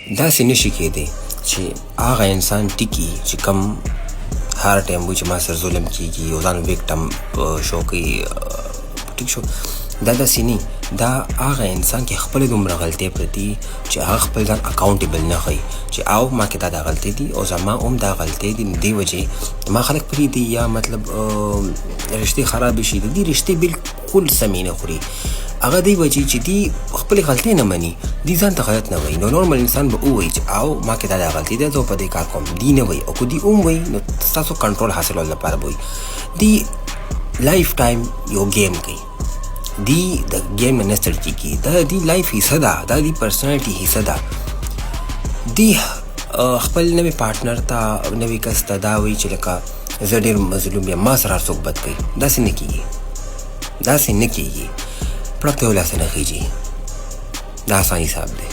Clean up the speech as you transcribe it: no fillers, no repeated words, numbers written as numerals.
داسې نشي کېدی چې هغه انسان ټیکي چې کم هر ټایم وي چې ما سره ظلم کېږي او ځان ویکټم شو کوي ټیک شو. دا داسې نه، دا هغه انسان کې خپل دومره غلطۍ پرتې چې هغه خپل ځان اکاونټیبل نه ښیي چې او ما کې دا غلطۍ دي او زما هم دا غلطۍ دي. دې وجې ما خلک پرېږدي یا مطلب رشتې خرابې شي. د دې رشتې بالکل سمې نه خوري. هغه دی وجې چې دی خپل غلطۍ نه مني، دی ځان ته غلط نه وایي. نو نورمال انسان به ووایي چې او ما کې دا غلطۍ ده، زه په دې کار کوم. دی نه وایي، او که دی هم وایي نو ستاسو کنټرول حاصلولو لپاره به وایي. دی لایف ټایم یو گیم کوي، دی د گیم نه ستړی کېږي. دا دی لایف حصه ده، دا دی پرسنالټي حصه ده. دی خپل نوی پارټنر ته نوی کس ته دا وایي چې لکه زه ډېر مظلوم یم، ما سره هر څوک بد کوي. داسې نه کېږي، داسې نه کېږي. پړک ته یو لاس نه خیږي. دا آسان حساب دی.